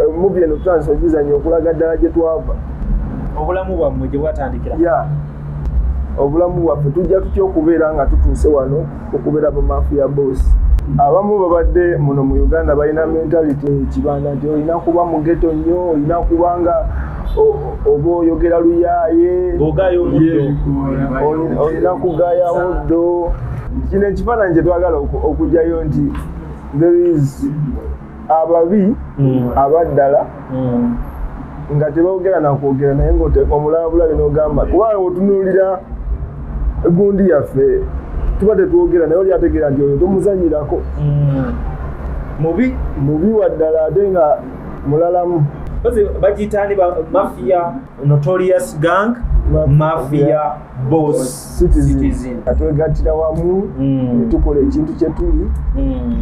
Movie eno transogizanya okulaga ddala gye twava. Obulamu bwammwe gye bwatandikira. Yeah. Obulamu bwaffe tujja tutya okubeera nga tutuuse wano okubeera ba mafia boss. Abamu babadde muno mu Uganda balina mentality ekibanda nti olina kuba mu ghetto nnyo, olina kuba nga oba oyogera luyaaye, olina kugaya muddo. Kino ekifaananyi kye twagala okugyayo nti there is ababi abaddala nga tebawogera nakwogera naye ng'omulabulabe n'ogamba kuba otunuulira egundi yaffe tuba tetwogera naye oli ategeera nti oyo tomuzanyirako mubi waddala ate nga mulalamu. Bagiyitani ba mafia notorious gang mafia boss citizen. Atwegattira wamu netukola ekintu kye tuli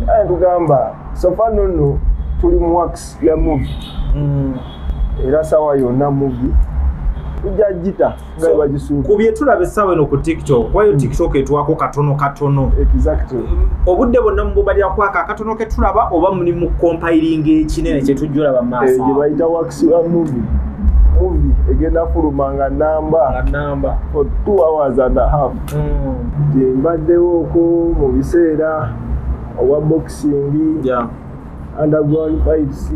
aye tugamba sofano nno tuli mu wax ya movie era sawa yonna movie tujja gita nga bagisuuka ku bye tulaba essaawa eno ku TikTok wayo TikTok etwako katono exactly obudde bonna mububalira kwaka akatono ke tulaba oba muli mu compiling ekinene kye tujja ba maaso gye bayita wax ya movie egenda fulumanga namba for 2 hours and a half gye mbaddewo ko mu biseera owa boxing underground fights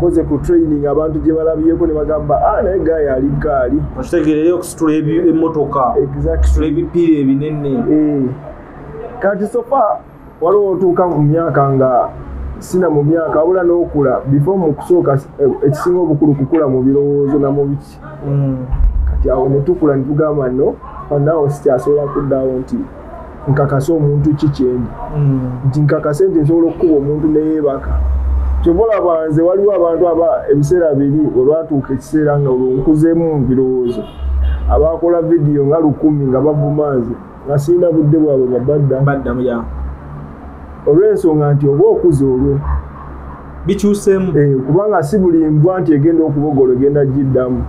koze ku training abantu gye balabyeko ne bagamba naye gaye ali kaali okitegerere okusitula emmotoka exactly ebipiira ebinene kati sofa waliwo otuuka mu myaka nga sina mu myaka wabula n'okula before mu kusooka ekisinga obukulu kukula mu birowoozo na mu biki kati awo ne tukula ne tugamba nno fannaawo sikyasobola kuddaawo nti nkakase omuntu kikyendi nti nkakase nti nsobola okukuba omuntu neyeebaka kyobola banze waliwo abantu ebiseera biri olwatuuka ekiseera nga olunkuzeemu mu birowoozo abakola vidiyo nga 100 nga bavumaazi nga sirina budde bwabwe babaddamu olw'ensonga nti oba okuza olwo bikyuseemu kubanga si buli mbwa nti egenda okubogola egenda giddamu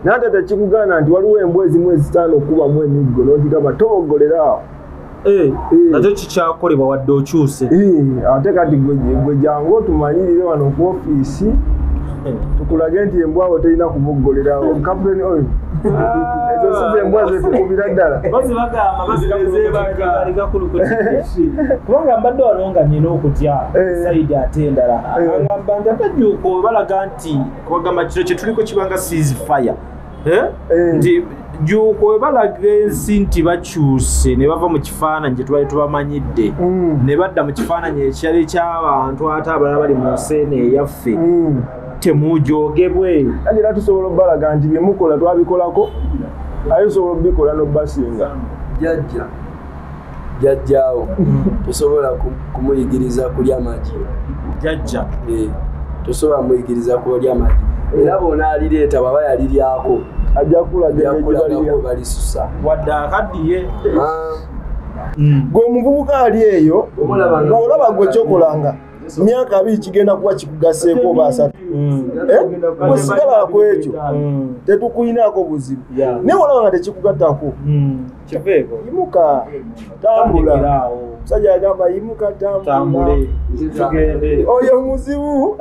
naate tekikugaana nti waliwo embwa ezimu ezitaano okubamu emiggo n'ogigamba toboggolerawo nakyo kikyakolebwa wadde okyuse ate kati gwe jangu otumanyirire wano ku ofiisi tukulage nti embwa awo terina kuboggolerawo kapiteni oyo ezo si embwa zetukubira ddala kubanga mbadde wano nga nina okutya saidi ate endala agamba nti atajjuuka balaga nti kubagamba kino kye tuliko kibanga ceasefire nti juuko we balaga ensi nti bakyuse ne bava mu kifaananyi kye tubali tubamanyidde ne badda mu kifaananyi ekyali ky'abantu ate abalala bali mu nseene eyaffe temujogebwe ate era tusobola obbalaga nti bye mukola twabikolako aye tusobola obikola n'obbasinga jjajjaawo tosobola kumuyigiriza kulya magi jjajja tosobola muyigiriza kulya magi era bona alireeta baba yaliryako ajja kulaga balisusa wadde akaddiye gwe omuvubuka ali eyo olaba gwe kyokolanga myaka 2 kigenda kuba kikugaseeko oba 3 gwe sigala kwekyo tetukuyinaako buzibu naye olaba nga tekikugattako yimuka tambula musajja agamba yimuka tambule oyo muzibu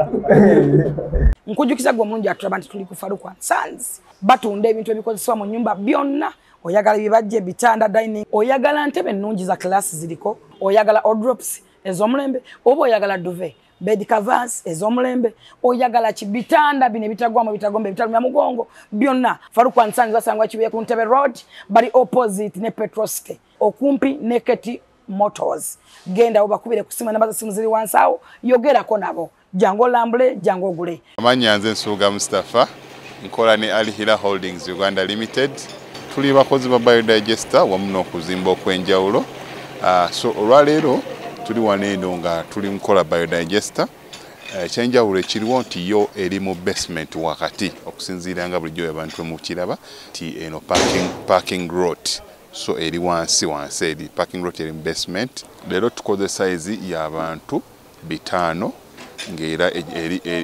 nkujjukiza gwe omulungi atulaba nti tuli ku Faruku & Sons batunda ebintu ebikozesebwa mu nnyumba byonna oyagala ebibajje ebitanda dining oyagala ntebe ennungi za class ziriko oyagala wardrobes ez'omulembe oba oyagala duvet bed covers ez'omulembe oyagala kibitanda bino ebitagwamu bitagombe bitalumya mugongo byonna Faruku & Sons basangwa Kibuye ku Ntebe Road bali opposite ne Petrosite okumpi ne Keti Motors genda obakubire kusima namba za simu ziri wansi awo yogerako nabo jango lambule jango gule amanya nze Nsuuga Mustafa nkola ne Alihira Holdings Uganda Limited tuli bakozi ba biodigester wamu n'okuzimba okwenjawulo so olwaleero tuli waneeno nga tuli nkola biodigester ekyenjawulo ekiriwo nti yo eri mu basement wakati okusinziira nga bulijjo abantu mu kiraba ti eno parking lot so eri wansi eri parking lot eri mu basement leero tukoze size y'abantu 5 ng'era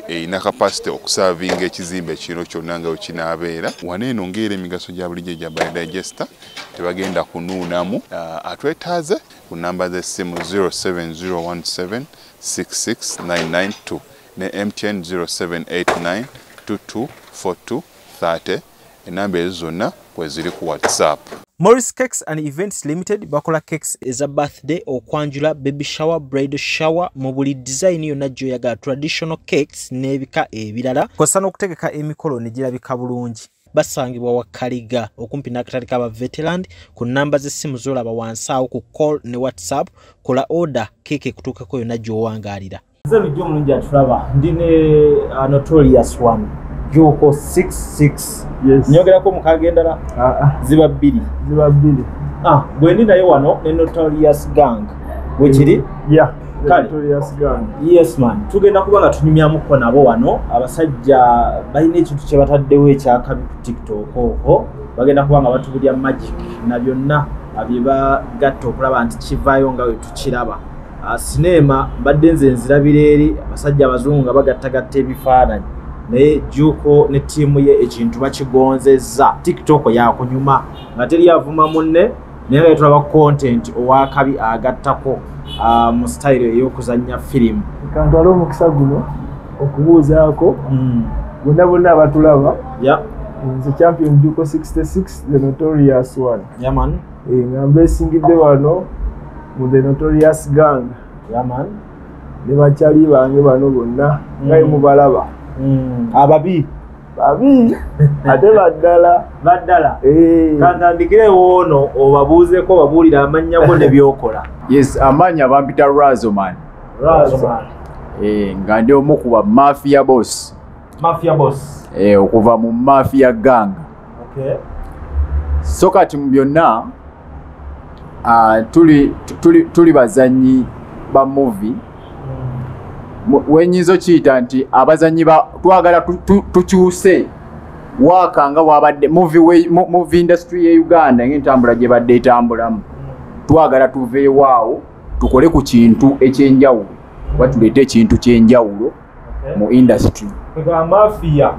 erina capacity okusavinga ekizimbe kino kyonna nga wekinaabeera. Wano eno ng'era emigaso gya bulijjo gya biodigester tebagenda kunuunamu. Atwetaaze ku namba z'essimu 07017669992 ne MTN 0789224230. Enamba ezo zonna kweziri ku WhatsApp. Morris Cakes and Events Limited bakola cakes eza birthday, okwanjula, baby shower, bridal shower, mu buli design yonna gy'oyagala, traditional cakes n'ebika ebirala. Kosa n'okutegeka emikolo ne girabika bulungi. Basangibwa wa Kaliga okumpi n'akatale k'aba veteran ku namba z'essimu z'olaba wansi awo ku call ne WhatsApp. Kola order cake kutuukako yonna gy'owangaalira. Nze lujja omulungi atulaba ndine Notorious One Joko 66. Yes. Nyogerako mukaaga endala ziba bbiri. Bwe ndi naye wano ne Notorious Gang wekiri? Yeah, Notorious Gang. Yes man, tugenda kuba nga tunyumyamuko nabo wano. Abasajja balina ekintu kye bataddewo ekyakabi ku TikTok okwo. Bagenda kuba nga batubulya magic na byonna bye bagatta okulaba nti kivaayo nga we tukiraba. Sinema mbadde nze nzirabira eri abasajja abazungu nga bagattagatta ebifaananyi. Naye Juko ne tiimu ye ekintu bakigonzezza. TikTok yakunyuma nga teri avuma munne naye nga tulaba content owakabi agattako mu style ey'okuzannya firimu. Kantwala omukisa guno okubuuzaako bonna abatulaba. Nze champion Juko 66, the Notorious One. Yeah man. Nga mbeesingidde wano mu the Notorious Gang. Yeah man. Ne bakyali bange bano bonna nga mubalaba. Ababi ate baddala kantandikire woono obabuuzeko babuulira amannya go ne byokola. Yes, amanya bampita Razoman. Nga ndi omu ku ba Mafia Boss. Okuva mu Mafia Gang. So kati mu byonna tuli bazanyi ba movie. Wenyizo kiyita nti abazanyi twagala tukyuse wakanga wabadde movie industry ya Uganda ng'entambula gye badde etambulamu. Twagala tuveewaawo tukole ku kintu ekyenjawulo, batuleete ekintu kyenjawulo mu industry. Mafia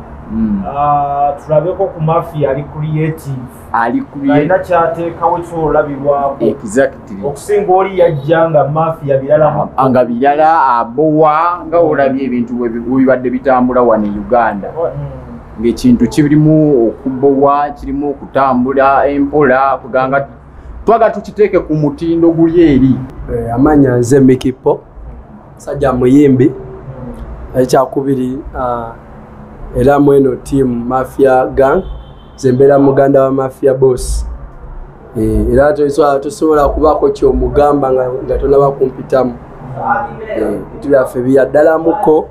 tulabeko ku Mafia ali creative. Alina kyateekawo kyolabirwako. Exactly. Okusinga oli yajja nga Mafia birala anga birala abowa nga olabye ebintu bibadde bitambula wano e Uganda. Ng'ekintu kirimu okubowa, kirimu okutambula empola kuganga twaga tukiteeke ku mutindo guli eri. Amanya nze Mikipo sajja muyimbi ekyakubiri era mweno team Mafia Gang zembera muganda wa Mafia Boss. Era tusobola kubako kyomugamba nga tonaba kumpitamu. Tubyaffe byaddala muko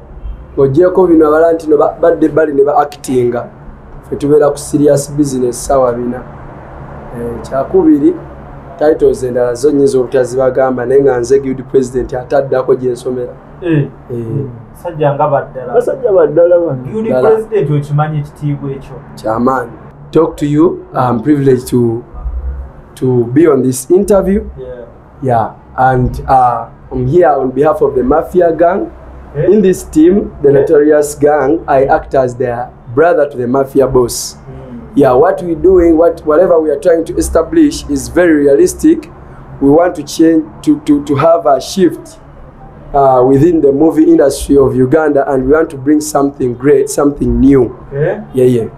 ng'ogyeko bino abalantino badde bali ne ba actinga. Ffe tubeera ku serious business sawa bina. Kyakubiri titles endala zo nnyinza obutazibagamba naye nga nze Guild President ataddako gye nsomera. Basajja baddala Guild President okimanyi ekitiibwa ekyo. Kyamaanyi. Talk to you. I'm privileged to be on this interview. Yeah. And I'm here on behalf of the Mafia Gang. In this team, the Notorious Gang, I act as their brother to the Mafia Boss. Yeah, what we're doing, whatever we are trying to establish is very realistic. We want to change, to have a shift within the movie industry of Uganda, and we want to bring something great, something new. Yeah.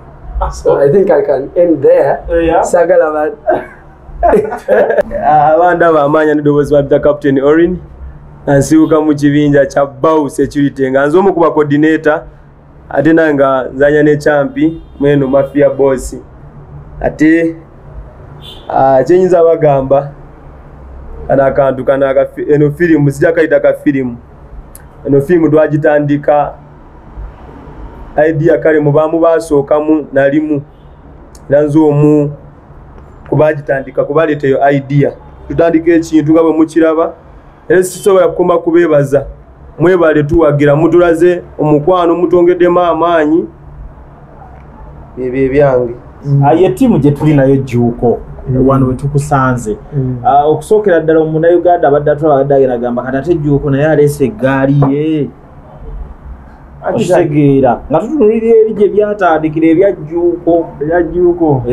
So I think I can end there. Sagala abanda bamanya ndowooza babita Captain Orin ansibuka mu kibinja kya Bow Security nga nze omu kuba coordinator ate nanga nzanya ne champi mweno Mafia Boss ate kyenyinza bagamba kana akantu kana eno film sija kaita ka film eno film twagitandika idea kale mu bamu basookamu nalimu nanzo omu kubagitandika kubaleta yo idea tutandika ekintu nga bwe mukiraba era sisobola kukoma kubebaza mwebale tuwagira mutulaze omukwano mutongeddemu amaanyi ebyo byange. Ye tiimu gye tuli nayo Juko wano we tukusanze okusookera ddala Omunayuganda abadde atwala abadde agenda gamba kati ate Juko naye aleese eggaali ye Okutegeera nga tutunulira ebije byatandikira ebyajjuuko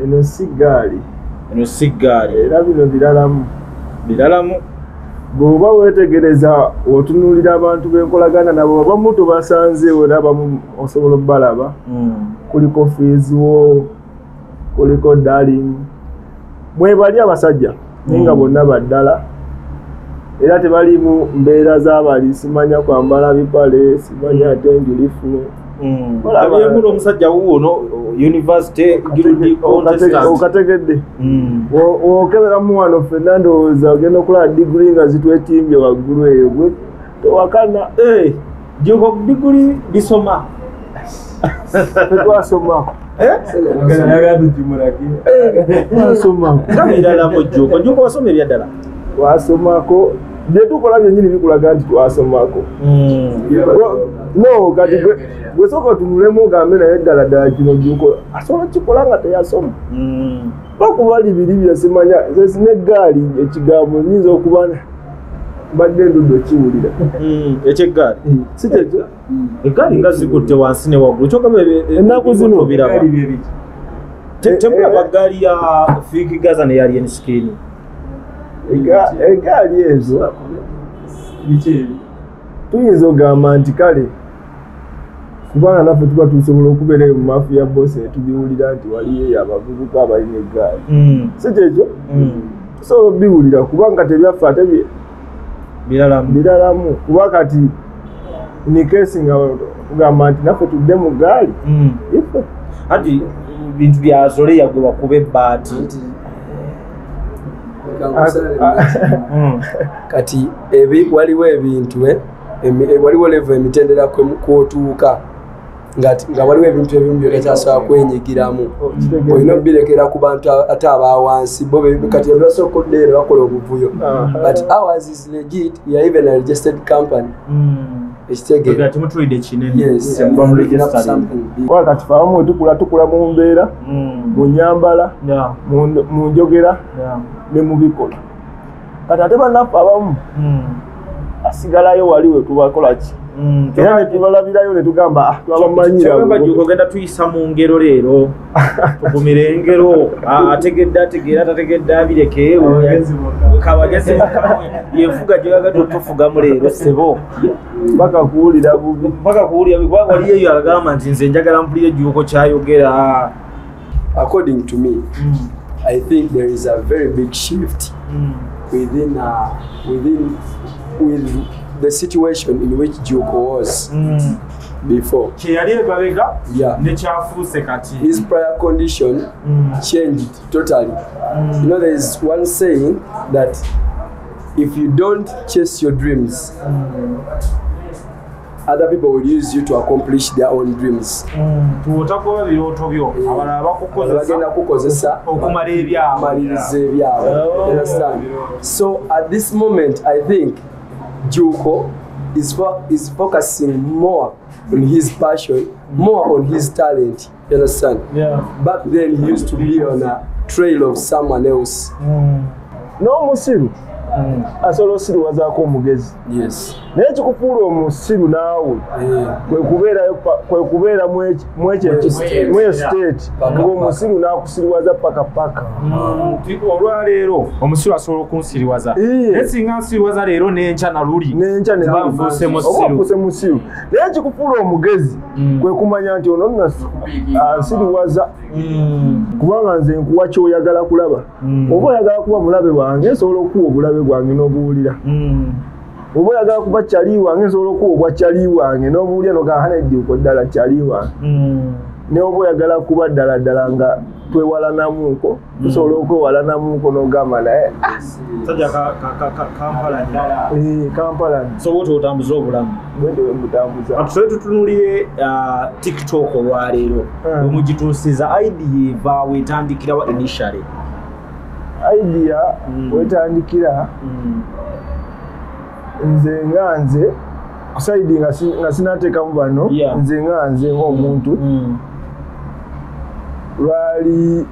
eno si ggaali era bino biralamu bw'oba weetegereza otunuulira abantu b'enkolagana nabo abamu tubasanzeewo n'abamu osobola obbalaba kuliko Fiizwo kuliko Darling mwebali abasajja naye nga bonna baddala era tebalimu mbeera z'abali simanya kwambala bipale simanya ate enjulifu abyemula omusajja wuuno university okategedde okeberamu wano ffenna ndowooza ogenda okulaba diguli nga zitwetimbye waggulu eyo gwe tewakana Juko diguli bisoma tetwasomako Juko wasoma ebyaddala twasomako byetukola byennyini bikulaga nti twasomako no kati gwe sooka otunulemu ogambe naye ddala kino Juko asobola kikola nga teyasoma lwakuba libiri byesimanya negaali ekigambo nyinza okuba mbadde ndudde okiwulira ekyeggaali si kyekyo eggaali nga zikutte wansi ne waggulu kyokama ennaku zino biraba temulaba ggaali ya Fiiki Gaza ne yali enisikini eggaali ezo tuyinza ogamba nti kale kubanga naffe tuba tusobola okubeera eyo mu Mafia Boss tubiwulira nti waliyo abavubuka abalina eggaali si kyekyo tusobola obiwulira kubanga tebyaffe ate biralamu kuba kati nikesi nga kugamba nti naffe tudde mu ggaali ife ati bintu byazole yagwe bakuba ebbaati kati waliwo ebintu waliwo level emitendera kwotuuka nga waliwo ebintu ebimu byolekyasobola kwenyigiramu olina obirekera ku bantu ate abawansi bo kati ebasookodde ere bakola obuvuyo but ours is legit, we are even a registered company ekitegeera kati famu tukula mu mbeera mu nyambala mu njogera ne mu bikola kati ate bannaffe abamu asigalayo waliwe tubakola ki era netubalabirayo netugamba twabamanyira ogenda tuyisa mu ngero leero tukumira engero ategeera tategedde abirekeewo kabagezi yenfuga gyegagadde tufugamu leero sebo mpaka kuwulira bubi waliyo eyo agamba nti nze njagala mpulire Juko kyayogera. According to me, I think there is a very big shift within with the situation in which Juko was before. Yeah. His prior condition changed totally. You know, there is one saying that if you don't chase your dreams, other people will use you to accomplish their own dreams. Understand? So at this moment, I think Juko is focusing more on his passion, more on his talent. You understand? Yeah. Back then, he used to be on a trail of someone else. No musiru. Asolo siru wazaako omugezi. Yes. Naye kikufuula omusiru naawe kwe kubeera mwe state ng'omusiru n'akusiriwaza paka. Olwaleero omusiru asobola okunsiriwaza. Naye singa nsiriwaza leero n'enkya naluli. Banfuuse musiru. Naye kikufuula omugezi kwe kumanya nti ono nno ansiriwaza. Kubanga nze nkuwa ky'oyagala kulaba. Oba oyagala kuba mulabe wange nsobola okuwa obulabe bwange n'obuwulira. Oba oyagala kuba kyali wange nsobola okuwa obwa kyali wange n'obuwulira n'ogamba Juko ddala kyali wange. Ne oba oyagala kuba ddala nga twewalanamuuko tusobola okwewalanamuuko n'ogamba naye sajja Kampala ddala. Kampala sobola otambuza obulamu bwendo wemutambuza. Atusobola tutunulire TikTok olwaleero omugituusiza idea eva wetandikirawa initially. Idea wetandikira nze kusaidi nga sinateekamu bano nze ng'omuntu lwali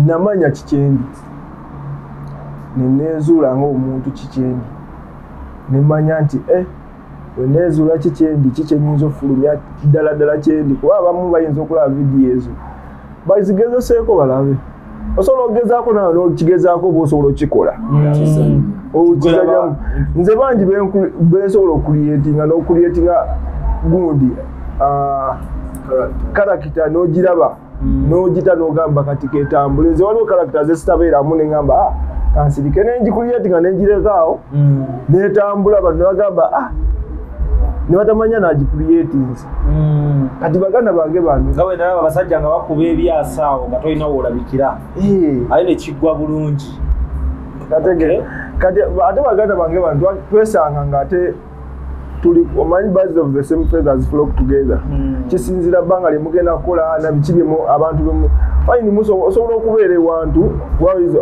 namanya kikyendi neneezuula ng'omuntu kikyendi nemanya nti wenezuula kikyendi kikyenyinza okufulumya ddala kyendi kuba abamu bayinza okulaba vidiyo ezo bazigezeseeko balabe osobola okugezaako nawe n'okigezaako oba osobola okukikola okizanyamu nze bangi bensobola okuliyetinga n'okuliyetinga gundi karakita n'ogiraba n'ogita n'ogamba kati ketambule nze waliwo karakita zezitabeeramu neŋŋamba kansirike nenjikuliyetinga nengirekaawo netambula bano nebagamba ne batamanya nagikuliyetinze kati baganda bange bano nga bwe nalaba abasajja nga bakuba ebyasaawo nga tolina woolabikira aye nekiggwa bulungi kati ate baganda bange bano twesanga nga ate tuli omanyi birds of the same feathers flock together kisinzira bbanga lyemugenda kukola nabiki byemu abantu bemu fayini osobola okubeera ewantu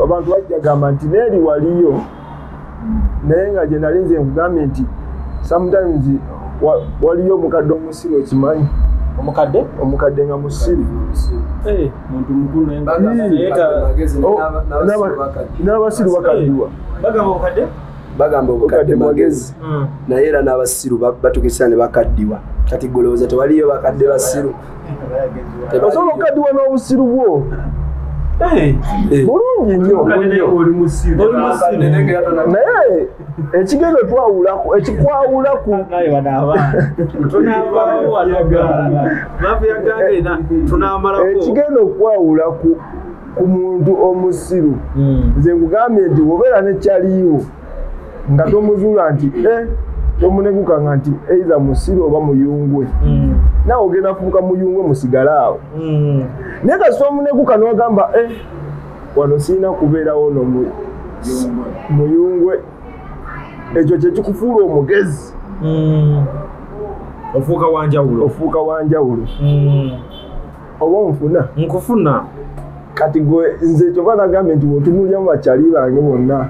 abantu bajjagamba nti neeri waliyo naye nga gye nali nze nkugambye nti sometimes waliyo omukadde omusiru okimanyi omukadde nga musiru n'abasiru bakaddiwa bagamba obukadde magezi naye era n'abasiru batukisa ne bakaddiwa kati golowooza tewaliyo bakadde basiru osobola okukaddiwa n'obusiru bwo bulungi nnyo naye ekigendo twawulaku ekikwawulaku ekigendo okwawulaku ku muntu omusiru nze nkugambye nti wobeera nekyaliiwo nga tomuzuula nti tomunegukanga nti eiza musiru oba muyungwe nawe ogenda kufuuka muyungwe musigale awo naye kasita omuneguka nogamba wano sirina kubeerawo no muyungwe ekyo kyekikufuula omugezi ofuuka wanjawulo oba nkufuna kati gwe nze kyova nagambye nti wotunuulyamu bakyali bange bonna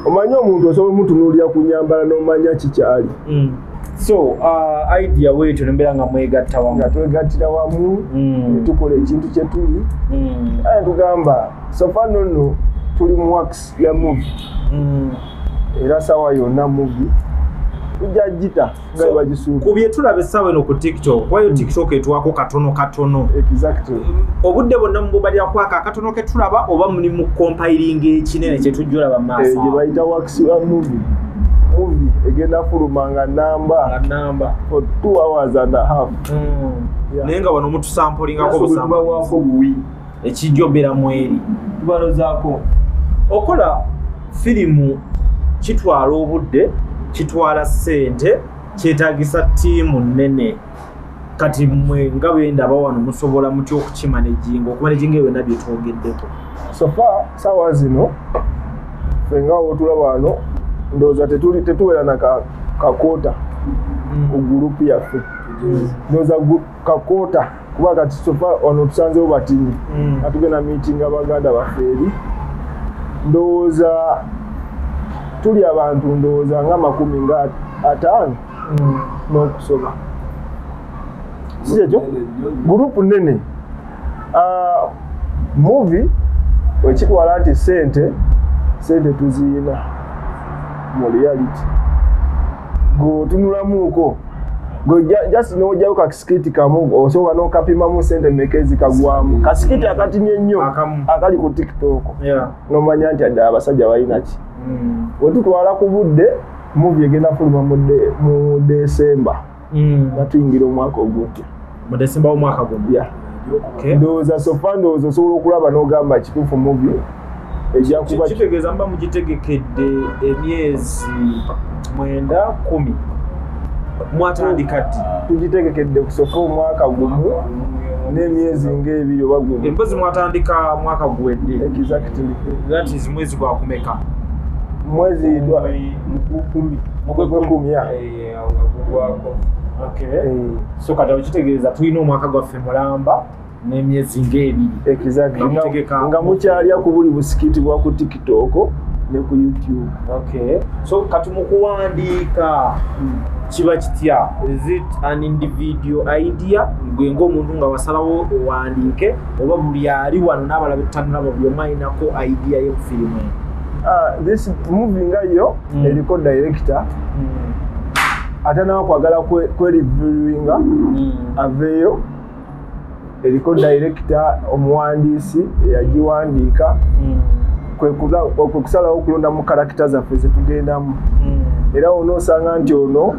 omanyi omuntu osobola mutunuulira ku nyambala n'omanya kikyali so idea weetyo nembeera nga mwegatta wamu nga twegattira wamu netukola ekintu kyetuli aye tugamba sofano nno tuli mu wax ya movie era sawa yonna movie tujja gita nga bagisuuka ku bye tulaba essaawa eno ku tiktok wayo tiktok etwako katono exactly obudde bonna mububalirako akatono ke tulaba oba muli mu compiling ekinene kye tujja olaba maaso gye bayita wax ya movie egenda fuluma nga namba for 2 hours and a half naye nga wano mutusampolingako buwi ekijjobera mweri tubalozaako okola firimu kitwala obudde kitwala ssente kyetaagisa ttiimu nnene kati mmwe nga bwendaba wano musobola mutya okukimanejinga yonna byetwogeddeko sofa sawa zino fenga otulaba wano ndowooza tetubeera na kakoota ku gurupu yaffe ndowooza kakoota kuba kati sofa wano tusanzewo batini atugenda meeting abaganda baffe eri ndowooza tuli abantu ndowooza nga 50 n'okusoba si ekyo gurupu nnene movie wekitwala nti sente tuziyina mu reality gweotunulamuuko gwe just n'ojjayo kasikiti kamu osobola n'okapimamu sente mmeka ezikagwamu kasikiti akatinye ennyo akali ku tiktok n'omanya nti adde abasajja balinaki wetutwala ku budde movie egenda fuluma mu Desemba nga tuyingira omwaka ogutya mu Desemba w'omwaka guno ndowooza sofa ndowooza osobola okulaba n'ogamba kituufu movie kitegeeza mba mugitegekedde emyezi 9-10 mwatandika ddi tugitegekedde kusooka omwaka gumu n'emyezi ng'ebiri oba gumu empozi mwatandika mwaka guwedde exactly that is mwezi gwa kumeka mwezi so kati kitegeeza tulina omwaka gwaffe mulamba n'emyezi ng'ebiri exactly nga mukyalya ku buli busikiti bwa ku tiktok ne ku YouTube. So kati mu kuwandiika kiba kitya? Is it an individual idea gwe ng'omuntu nga wasalawo owandiike oba buli ali wano n'abalaba ettanulaba buli omu alinako idea ye ku firimu? This movie nga yo eriko director ate nawe kwagala kwereviewinga aveeyo eriko director omuwandiisi eyagiwandiika kwekusalawo okulonda mu karakita zaffe zetugendamu era onoosanga nti ono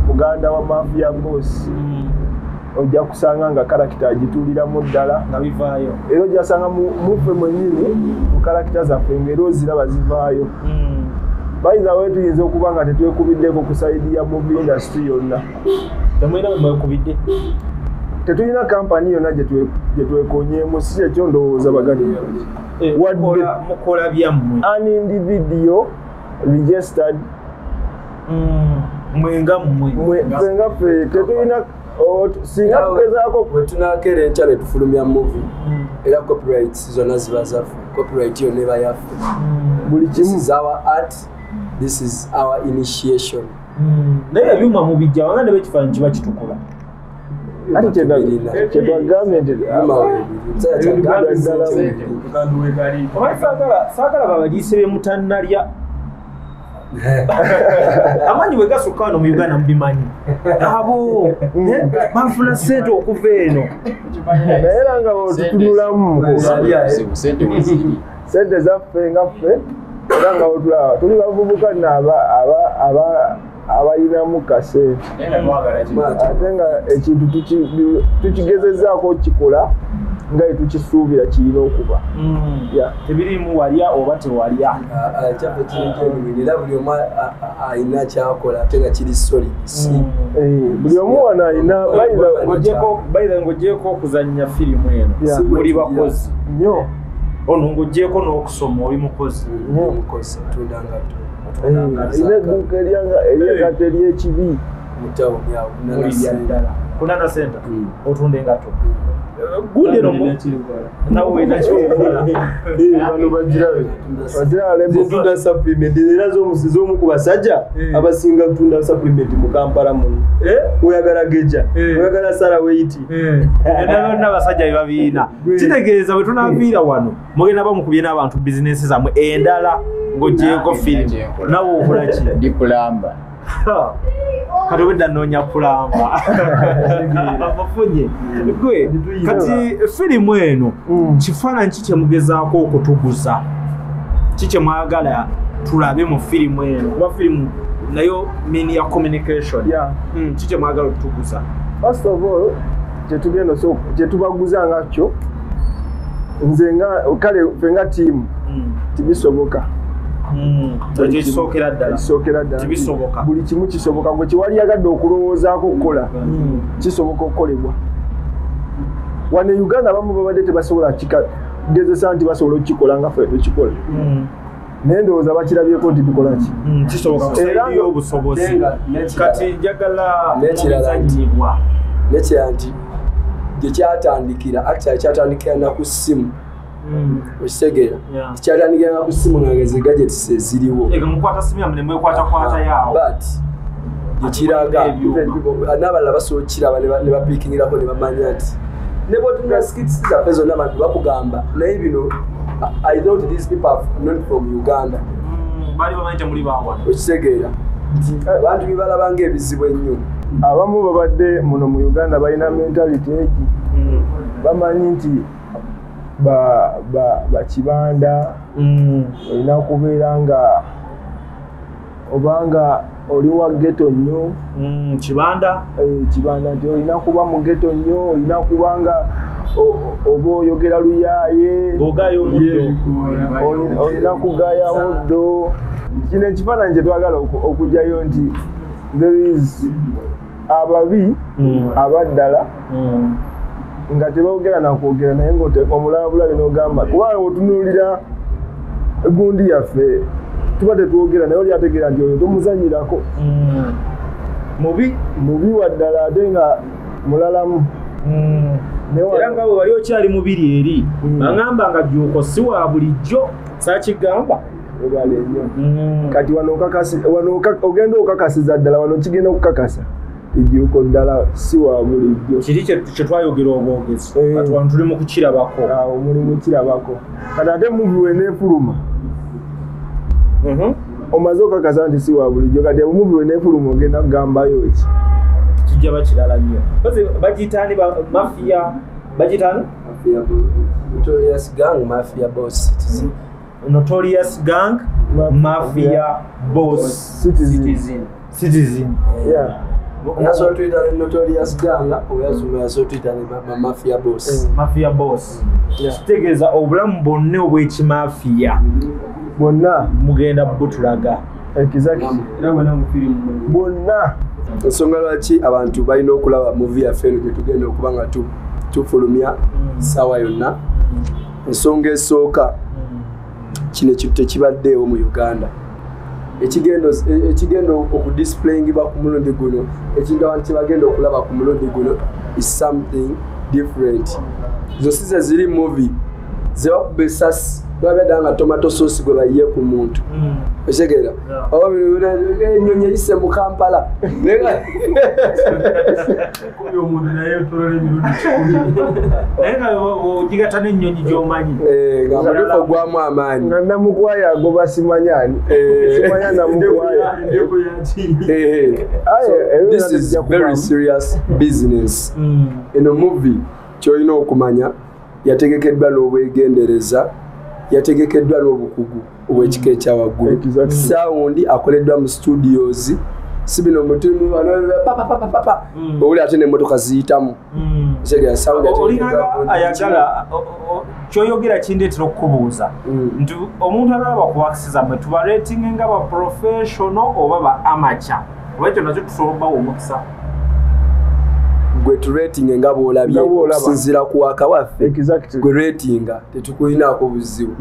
muganda wa Mafia Boss ojja kusanga nga karakita agituuliramu ddala nga bivaayo era ojja kusanga muffe mwennyini mu karakita zaffe ng'era oziraba zivaayo bayiza we tuyinza okuba nga tetwekubiddeko ku sayidi ya movie industry yonna temwina bwe mwekubidde tetulina kampani yonna gye twekonyeemu si kyekyo ndowooza bagani mukola byammwe an individual registered mwenga fenga ffe tetulina singa tugezaako wetunakeera enkya ne tufulumya movie era copyrights zonna ziba zaffe copyright yonna eba yaffe buli this kimu is our art, this is our initiation. naye ebyuma mubijja wanga ne bekifaananyi kiba kitukula ati kyetwagambye nti saagala babaliise bye mutannalya amanyi bwe gasukka wano mu Uganda mubimanyi abo bafuna ssente okuva eno naye era nga wetutunulamu ssente zaffe nga ffe era nga wetulaba tuli bavubuka nno abayinamu kasente ate nga ekintu tukigezezaako okukikola nga etukisuubira kirina okuba tebirimu walya oba tewalya kyaffe kirinera buli omu alina kyakola ate nga kiri solid buli omu wano alina bayiza ng'ogyeko okuzannya firimu eno muli bakozi nnyo ono ng'ogyeko n'okusoma oli mukozi mukozi tundangato ina edduuka ery'engato ery'ekibi mutawuni awo ddala kunana senta otunda engato gundi nomo nawe nakyokola bano bagirabe tunda supplement era z'omu ku basajja abasinga kutunda supplement mu Kampala muno oyagala geja oyagala sala weight n'abasajja be babiina kitegeeza bwe tunaaviira wano mugenda bamukubye n'abantu bizinesi zammwe endala ng'ogyeko firimu nawe okola ki diplamba kati obedda nnoonya kulamba abafunye gwe kati firimu eno kifaananyi ki kyemugezaako okutuguza ki kyemwagala tulabe mu firimu eno kuba firimu nayo mini ya communication ki kyemwagala okutuguza first of all kyetugenda kyetubaguza nga kyo nze nga kale ffe nga tiimu tibisoboka kisookera ddala tibisoboka buli kimu kisoboka gwe kiwaliyagadde okulowoozaako okukola kisoboka okukolebwa wano e Uganda abamu babadde tebasobola kigezesa nti basobola okukikola nga ffe tukikola naye ndowooza bakirabyeko nti tukola ki kisoboka kusaidiyo obusobozi kati njagala muzanyibwa nekira nti gye kyatandikira actually kyatandikira na ku ssimu okitegeera kyatandikira na ku ssimu nga ngeze gadgets eziriwo mukwata simu yamwe nemwekwatakwata yaawo but gyekiraga n'abalala basobola okukiraba ne bapiikingirako ne bamanya nti ne bwotuna skits zaffe zonna abantu bakugamba naye bino I thought these people are not from Uganda bali bamanyi muli bawa okitegeera abantu bibalaba ng'ebizibu ennyo abamu babadde muno mu Uganda balina mentality egi bamanyi nti bakibanda olina okubeera nga obanga oli wa ghetto nnyo kibanda nti olina kuba mu ghetto nnyo olina kuba nga oba oyogera luyaaye olina kugaya muddo kino ekifaananyi kyetwagala okugyayo nti there is ababi abaddala nga tebawogera nakwogera naye ngaomulabulabe n'ogamba kuba otunuulira egundi yaffe tuba tetwogera naye oli ategeera nti oyo tomuzanyirako mubi waddala ate nga mulalamu era nga bwe wali okyali mubiri eri baŋŋamba nga jjuuko si wa bulijjo saakigamba ebale nnyo kati wano ogenda okakasiza ddala wano kigenda okukakasa ejjuuko ddala si wa bulijjo kiri kyetwayogera obwogezi kati wano tuli mu kukirabako muli mu kirabako kati ate muvi weneefuluma omazoka kazanti si wa bulijjo kati omuvi wenefuluma ogenda kugambayo ki kijja bakirala nnyo kozi bagiyitani mafia bagiyitani Notorious Gang Mafia Boss Notorious Gang Mafia Boss Citizen. Yeah. That's what Twitter Notorious Gang or so Twitter Mafia Boss. Mafia Boss. Kitegeeza obulamu bonna obw'ekimafia bonna mugenda butulaga. Exactly. Bonna. Ensonga lwaki abantu balina okulaba movie yaffe gye tugenda okuba nga tufulumya ssaawa yonna. Ensonga esooka kino tekibaddeewo mu Uganda. Ekigenda okudisplayingibwa ku mulundi guno ekintu abantu kyebagenda okulaba ku mulundi guno is something different. Zo si ze ziri movie zebakuba essasi babadde nga tomato sauce gwe bayiye ku muntu okitegera oba ennyonyi eyise mu Kampala omuntu naye otolola emirundi 10 naye nga ogigata n'ennyonyi gy'omanyi nga mulifu ogwamu amaanyi nga namukwaya agoba simanyani simanya namukwaya this is very serious business. In a movie kyolina okumanya yategekeddwa n'obwegendereza yategekeddwa n'obukugu obw'ekika ekyawaggulu. Sound akoleddwa mu studios si bino mutundu papa owuli ate n'emmotoka ziyitamu segera sound ayagala kyoyogera kindeetera okukubuuza nti omuntu alaba kuwakisiza mwe tuba rating nga ba professional oba ba amateur oba ekyo nakyo tusobobawo omukisa gwe turating nga bw'olabye okusinziira ku waka waffe gwe ratinga tetukulinaako buzibu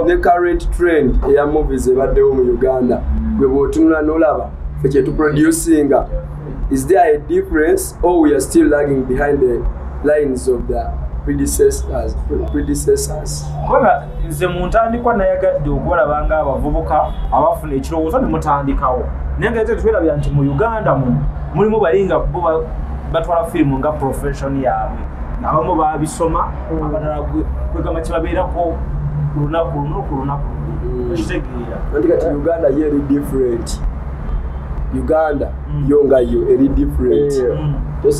ne current trend eya movies ebaddewo mu Uganda gwe bw'otunula n'olaba ffe kye tuproducinga is there a difference or we are still lagging behind the lines of the predecessors. Kubanga nze mu ntandikwa nayagadde okubalaba nga abavubuka abafuna ekirowoozo ne mutandikawo naye nga ate twelabya nti mu Uganda mulimu balinga bo batwala firimu nga profession yaabwe abamu babisoma abalala kwegamba kibabeerako ku lunaku ekitegeera anti kati Uganda ye eri different Uganda yo nga yo eri different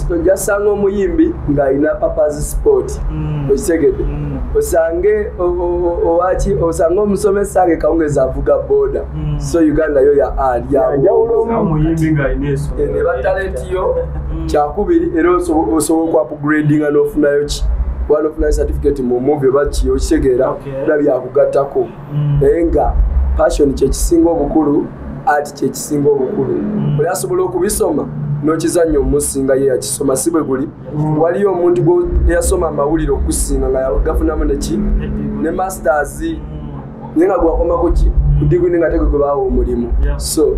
tojasanga omuyimbi ng'alina papazi sport okitegedde osange osanga omusomesa ange kawungeza avuga boda so Uganda yo ya ne batalenti yo kyakubiri era osobola okuupgradinga n'ofunayo ki wano ofuna certificate mu movie baki okitegeera bira byakugattako naye nga passion kyekisinga obukulu ati kyekisinga obukulu oli asobola okubisoma n'okizannya omusinga ye yakisoma si bwe guli waliyo omuntu eyasoma amawulire okusinga nga gafunamu neki ne masters naye nga gwakomako ki ku diguni nga tegwe gwe baawa omulimu so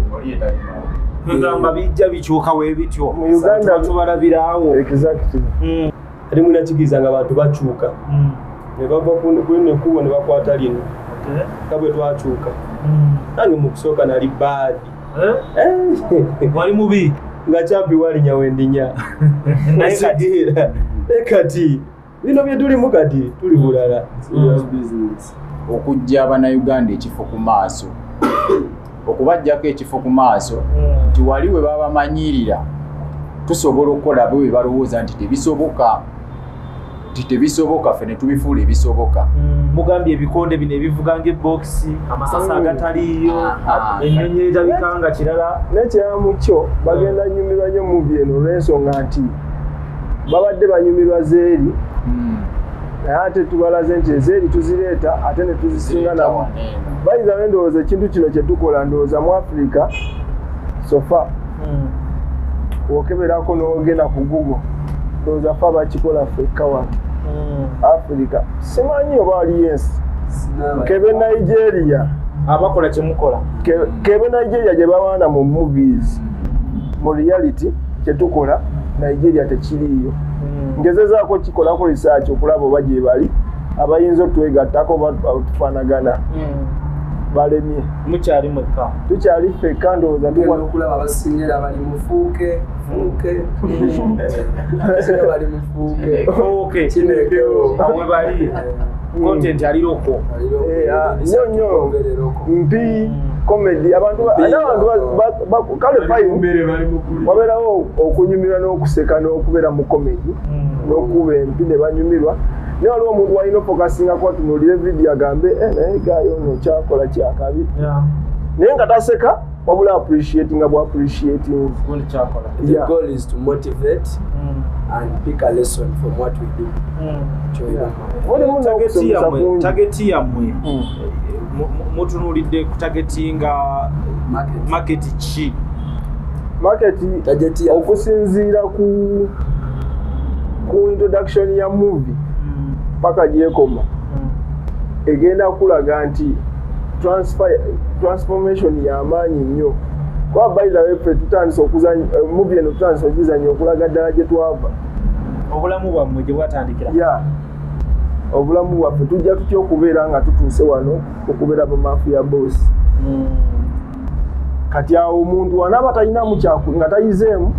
kwegamba bijja bikyuka weebityo mu Uganda tubalabiraawo ate munakigiriza nga abantu bakyuka ne bava kulino ekkubo ne bakwata lino nga bwe twakyuka nange mu kusooka nali baadi wali mubi nga kyampi walinya wendinya kati bino bye tulimu kati tuli bulala okujja abannayuganda ekifo ku maaso okubajjako ekifo ku maaso nti wali we babamanyirira tusobola okukola bwe balowooza nti tebisoboka ffe ne tubifuula ebisoboka mugambye ebikonde bino ebivuga ng'ebokisi amasasa agataliiyo ennyonyi etabikanga kirala n'ekiramu kyo bagenda nyumirwa nnyo muvi eno olw'ensonga nti babadde banyumirwa zeeri naye ate tubalaze nti ezeeri tuzireeta ate ne tuzisinga namu bayiza bendowooza ekintu kino kye tukola ndowooza mu Africa sofa wokeberako n'ogenda ku Google ndowooza fe abakikola ffekka wano Africa simanyi oba wali yensi kebe Nigeria abakola kyemukola kebe Nigeria gye bawaana mu movies mu reality kyetukola Nigeria tekiriiyo ngezezaako kikolako research okulaba oba gye bali abayinza otwegattako oba tufaanagana balemye mukyali mwekka tukyali ffekka ndowooza okulaba abasingira bali mufuuke bali mufuuke kinekeo awe bali content aliroko nnyo mpi comedy abantu kale fine wabeerawo okunyumirwa n'okuseka n'okubeera mu comedy n'okuba empi ne banyumirwa naye waliwo omuntu walina ofokasinga kwatunuulira vidiyo agambe naye gayo ono kyakola kyakabi naye nga taseka wabula appreciate nga bw'appreciating. The goal is to motivate and pick a lesson from what we do. Target yammwe mutunuulidde ku targetinga market ki? Market okusinziira ku introduction ya movie paka gyekoma egenda kulaga nti transformation y'amaanyi nnyo kuba by the way ffe tutandisa okuzanya movie eno tutandisa okizanya okulaga ddala gye twava obulamu bwammwe gye bwatandikira obulamu bwaffe tujja tutya okubeera nga tutuuse wano okubeera bamafia boss kati awo omuntu wanaaba talinamu kyaku nga tayizeemu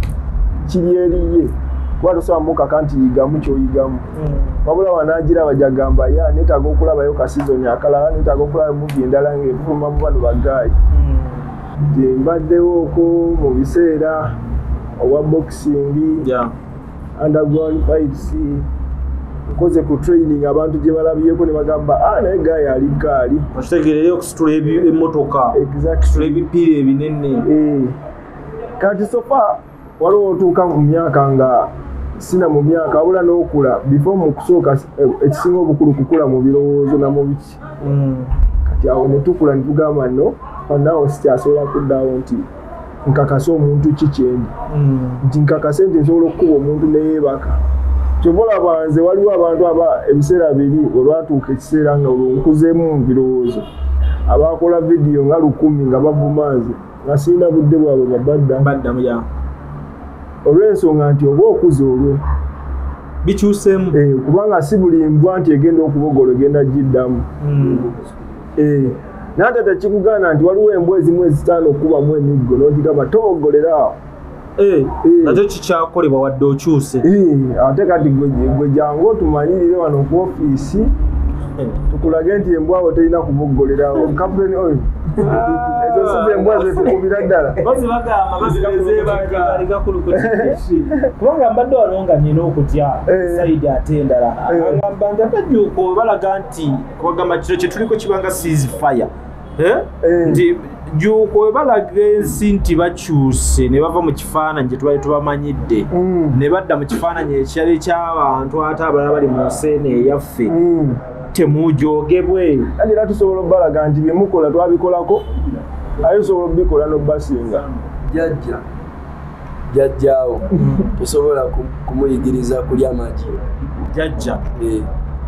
kiri eriye kuba tosobola mukaka nti yigamu kyoyigamu wabula wanaagira bajagamba neetaaga okulabayo ka sizoni akalala neetaaga okulabayo muvi endala ng'etufuma mu bano bagaayi nti mbaddewo okwo mu biseera obwa boxing underground fights nkoze ku training abantu gye balabyeko ne bagamba naye gaayi ali gaali okitegeerera okusitula emmotoka okusitula ebipiira ebinene kati sofa waliwo otuuka mu myaka nga sina mu myaka wabula n'okula before mu kusooka ekisinga obukulu kukula mu birowoozo namu biki kati awo ne tukula ne tugamba no naawo sikyasobola kuddaawo nti nkakase omuntu ki kyendi nti nkakase nti nsobola okukuba omuntu neyeebaka kyobola banze waliwo abantu ebiseera biri olwatuuka ekiseera nga olwonkuzeemu mu birowoozo abakola vidiyo nga 100 nga bavumanze nga sirina budde bwabwe babaddamu olw'ensonga nti oba okuza olwo bikyuseemu kubanga si buli mbwa nti egenda okubogola egenda giddamu naate tekikugaana nti waliwo embwa ezimu ezitaano okubamu emiggo n'otigamba tobogolerawo nakyo kikyakolebwa wadde okyuse ate kati gwe jangu otumanyirire wano ku ofiisi tukulage nti embwa awo terina kubogolerawo kapiteni oyo ezo size embwa zetukubira ddala kubanga mbadde wano nga nyina okutya saidi ate endala agamba nti akajuuko balaga nti kwagamba kino kyetuliko kibanga ceasefire nti juuko we balaga ensi nti bakyuse ne bava mu kifaananyi kye tubali tubamanyidde ne badda mu kifaananyi ekyali eky'abantu ate abalala bali mu nsi eno eyaffe temujogebwe ate era tusobola obbalaga nti bye mukola twabikolako aye tusobola obikola n'obbasinga jjajjaawo tosobola kumuyigiriza kulya magi jjajja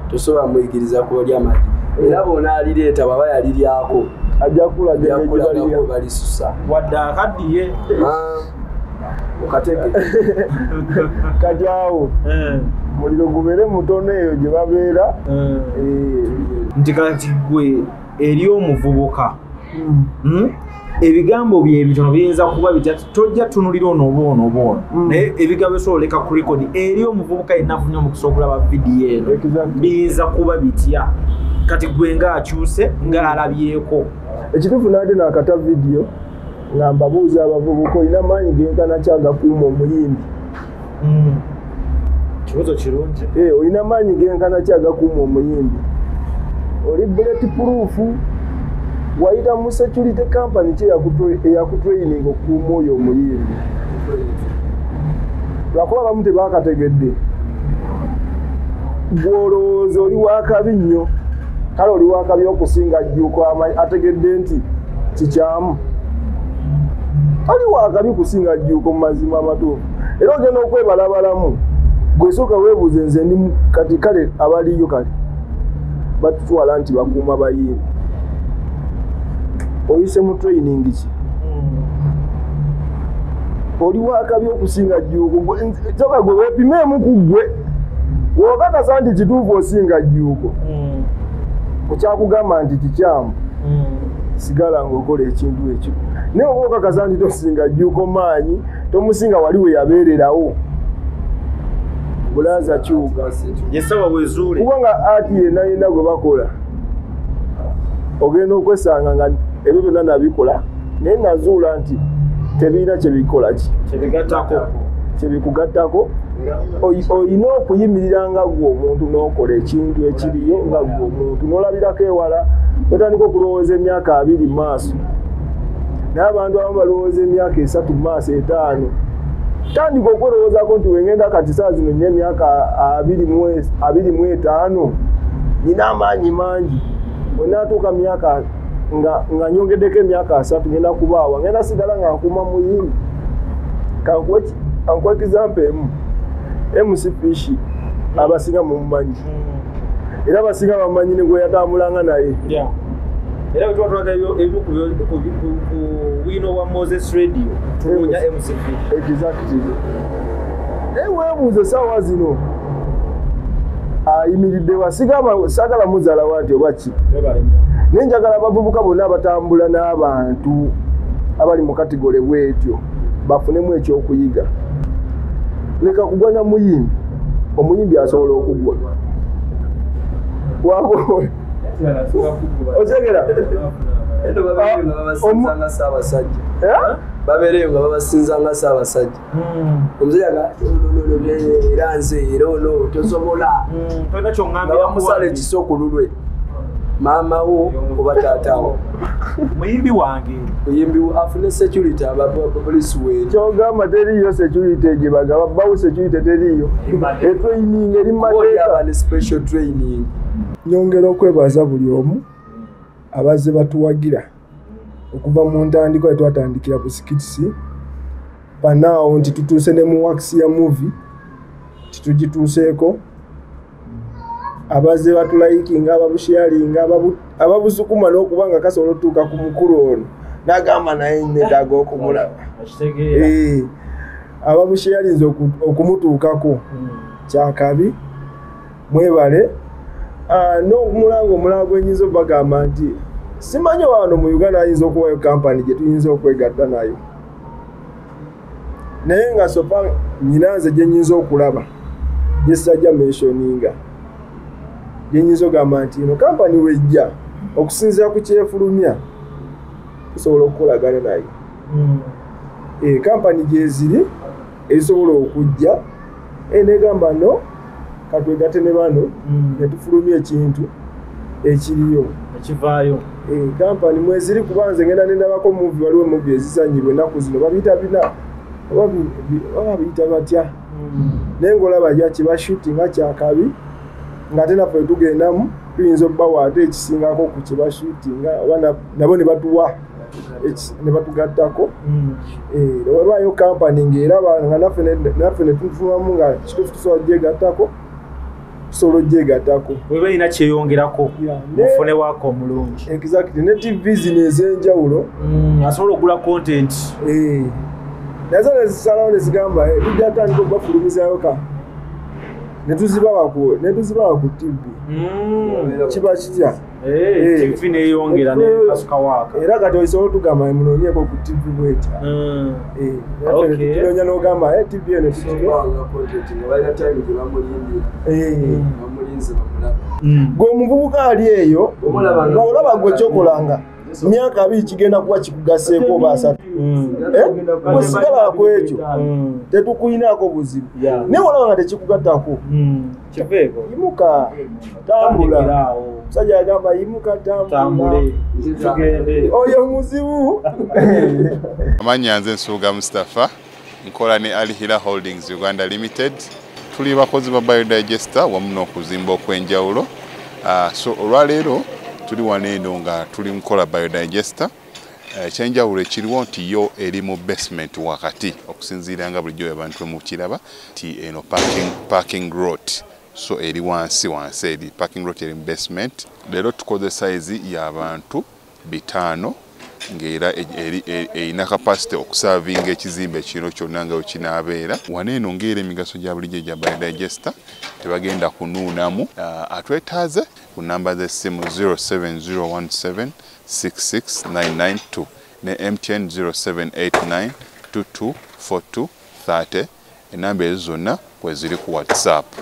tosobola muyigiriza kulya magi era bona alireeta baba yaliryako ajja kulagako balisusa wadde akaddiye okatege kati awo muliro gubeere mutono eyo gye babeera nti kati gwe eri omuvubuka ebigambo bye bitono biyinza kuba bitya tojja tunulira onooba naye ebigambo bisobola oleka ku rekodi eri omuvubuka yenna afunye omukisa okulaba vidiyo eno biyinza kuba bitya kati gwe ng'akyuse ng'alabyeko ekituufu naate naakata vidiyo nga mbabuuza abavubuka olina maanyi genkana kyagakuuma omuyimbi kibuzo kirungi olina maanyi genkana kyagakuuma omuyimbi oli bulletproof wayita mu security company eyakutraining okukuuma oyo omuyimbi lwakuba bamu tebakategedde gwolowooza oli wakabi nnyo kale oli wakabi okusinga jjuuko ategedde nti kikyamu ali wakabi kusinga jjuuko mu mazima amatuufu era ogenda okwebalabalamu gwesooka weebuuze nze ndi kati kale abaliyo kale batutwala nti bakuuma bayimbi oyise mu training ki oli wakabi okusinga jjuuko soka gwe weepimeemu ku gwe wokakasa nti kituufu osinga jjuuko kukyakugamba nti kikyamu sigala ng'okola ekintu ekyo naye oba okakasa nti tosinga jjuuko maanyi tomusinga wali we yabeererawo bulaza kyuga yesaba wezuule kubanga ati yenna yenna gwe bakola ogenda okwesanga nga ebyo byonna nabikola naye nazuula nti tebirina kyebikola ki kyebikugattako olina okuyimirira nga gwe omuntu n'okola ekintu ekiriyo nga gwe omuntu n'olabirako ewala notandika okulowooza emyaka 2 mu maaso naye abantu abamu balowooza emyaka 3 mu maaso 5 tandika okwerowoozako nti wengenda kati saa zino nnyo emyaka 25 nina amaanyi mangi wenaatuuka myaka nga nyongeddeko emyaka 3 ngenda kubaawa ngenda sigala nga nkuuma muyimbi kankuwa ekizampa emu sipishi abasinga mumumanyi era abasinga bamumanyi ne gwe yatambulanga naye era bwe twatulaga ebimu ku wino wa Moses Radio tunoonya MCP exactly weebuuze saawa zino ayimiridde wasigama sagala muzaala wati oba ki naye njagala abavubuka bonna abatambula n'abantu abali mu kategole bwetyo bafunemu ekyokuyiga leka kugwa na muyimbi omuyimbi asobola okugwa wako otegera babeereyo nga babasinza nga Ssaabasajja omuzeeyaga era nze era ono tosobola nga bamusala ekisoko lulwe maama wo oba taatawo muyimbi wange muyimbi afune security abapolisi we kyogamba teriyo security gye bagaba bawo security teriyo etraining eri mateeka special training nyongera okwebaza buli omu abazze batuwagira okuva mu ntandikwa etwatandikira ku skitsi panaawo nti tutuuse ne mu wax ya movie titugituuseeko abazze batulayikinga ababusharinga ababusukuma n'okubanga kasobola otuuka ku mukulu ono n'agamba naye netaaga okumulaba ababusharinze okumutuukako kyakabi mwebale n'okumulanga omulala gwenyinza obagamba nti simanyi wano mu Uganda ayinza okuwayo kampani gye tuyinza okwegatta nayo naye nga sopa nyinanze gye nyinza okulaba gye sajja mentioninga gye nyinza ogamba nti ino kampani wejja okusinziira ku kyefulumya tusobola okukolagana nayo kampani gyeziri ezisobola okujja negamba no katwegatte ne bano netufulumya ekintu ekiriyo ekivaayo kampani mweziri kubanze ngenda nendabako muvi waliwo muvi ezisanyirwa ennaku zino babiyita bina oba babiyita batya naye ngaolaba ja kibashutinga kyakabi ng'ate naffe tugendamu tuyinza obbawa ate ekisingako ku kibashutinga oba nabo ne batuwa ne batugattako webaayo kampani ng'eraba nga naffe ne tufumamu nga kituufu tusobola gyegattako tusobola ogyegattako weba erina kyeyongerako mufune waako omulungi exactly ne TV zino ez'enjawulo asobola okugula content nazo nezisalawo nezigamba tujja tandika okubafulumizayo ka netuzibawa ku TV kiba kitya TV neyongera nekasuka waaka era kati osobola tugamba munoonyeeko ku TV bwetya tunoonya n'ogamba TV eno gwe omuvubuka ali eyo ng'olaba gwe kyokolanga myaka 2 kigenda kuba kikugaseeko oba 3 wesigala ku ekyo tetukuyinaako buzibu naye olaba nga tekikugattako yimuka tambula musajja yagamba yimuka tambula oyo muzibu amanya nze Nsuuga Mustafa nkola ne Alihira Holdings Uganda Limited tuli bakozi ba biodigester wamu n'okuzimba okwenjawulo so olwaleero tuli waneeno nga tuli mukola biodigester ekyenjawulo ekiriwo nti yo eri mu basement wakati okusinziira nga bulijjo abantu mukiraba ti eno parking lot so eri wansi eri parking lot eri mu basement leero tukoze size y'abantu 5 ng'era erina kapasite okusavinga ekizimbe kino kyonna nga wekinaabeera. Wano eno ng'era emigaso gya bulijjo gya biodigester tebagenda kunuunamu. Atwetaaze ku namba z'essimu 07017669992 ne MTN 0789224230. Enamba ezo zonna kweziri ku WhatsApp.